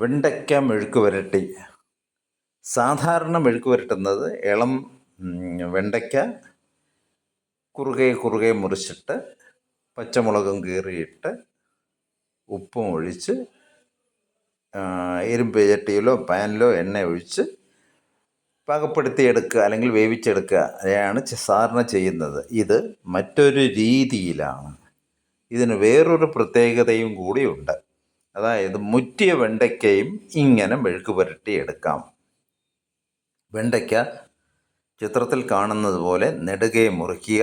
വെണ്ടയ്ക്ക മെഴുക്ക് പുരട്ടി. സാധാരണ മെഴുക്ക് പുരട്ടുന്നത് ഇളം വെണ്ടയ്ക്ക കുറുകെ മുറിച്ചിട്ട് പച്ചമുളകും കീറിയിട്ട് ഉപ്പും ഒഴിച്ച് ഇരുമ്പ് ചട്ടിയിലോ പാനിലോ എണ്ണ ഒഴിച്ച് പാകപ്പെടുത്തിയെടുക്കുക അല്ലെങ്കിൽ വേവിച്ചെടുക്കുക അതാണ് സാധാരണ ചെയ്യുന്നത്. ഇത് മറ്റൊരു രീതിയിലാണ്. ഇതിന് വേറൊരു പ്രത്യേകതയും കൂടിയുണ്ട്. അതായത് മുറ്റിയ വെണ്ടയ്ക്കയും ഇങ്ങനെ മെഴുക്ക് പുരട്ടി എടുക്കാം. വെണ്ടയ്ക്ക ചിത്രത്തിൽ കാണുന്നത് പോലെ നെടുകെ മുറിക്കുക.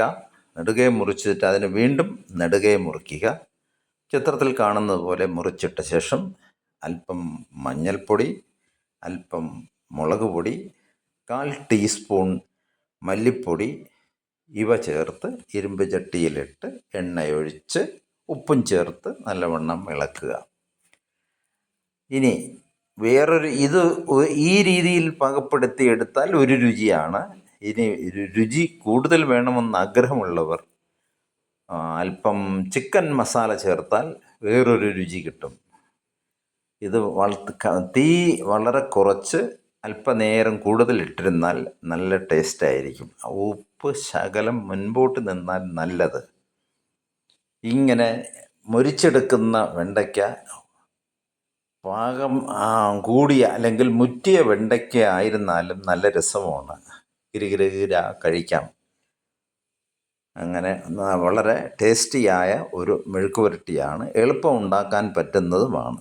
നെടുകെ മുറിച്ചിട്ട് അതിന് വീണ്ടും നെടുകെ മുറിക്കുക. ചിത്രത്തിൽ കാണുന്നത് പോലെ മുറിച്ചിട്ട ശേഷം അല്പം മഞ്ഞൾപ്പൊടി, അല്പം മുളക് പൊടി, 1/4 ടീസ്പൂൺ മല്ലിപ്പൊടി ഇവ ചേർത്ത് ഇരുമ്പ് ചട്ടിയിലിട്ട് എണ്ണയൊഴിച്ച് ഉപ്പും ചേർത്ത് നല്ലവണ്ണം ഇളക്കുക. ഇനി വേറൊരു ഈ രീതിയിൽ പാകപ്പെടുത്തി എടുത്താൽ ഒരു രുചിയാണ്. ഇനി രുചി കൂടുതൽ വേണമെന്ന് ആഗ്രഹമുള്ളവർ അല്പം ചിക്കൻ മസാല ചേർത്താൽ വേറൊരു രുചി കിട്ടും. ഇത് തീ വളരെ കുറച്ച് അല്പനേരം കൂടുതൽ ഇട്ടിരുന്നാൽ നല്ല ടേസ്റ്റായിരിക്കും. ഉപ്പ് ശകലം മുൻപോട്ട് നിന്നാൽ നല്ലത്. ഇങ്ങനെ മുരിച്ചെടുക്കുന്ന വെണ്ടയ്ക്ക പാകം കൂടിയ അല്ലെങ്കിൽ മുറ്റിയ വെണ്ടയ്ക്ക ആയിരുന്നാലും നല്ല രസമാണ്. ഗിരിഗിര കഴിക്കാം. അങ്ങനെ വളരെ ടേസ്റ്റിയായ ഒരു മെഴുക്ക് പുരട്ടിയാണ്. എളുപ്പം ഉണ്ടാക്കാൻ പറ്റുന്നതുമാണ്.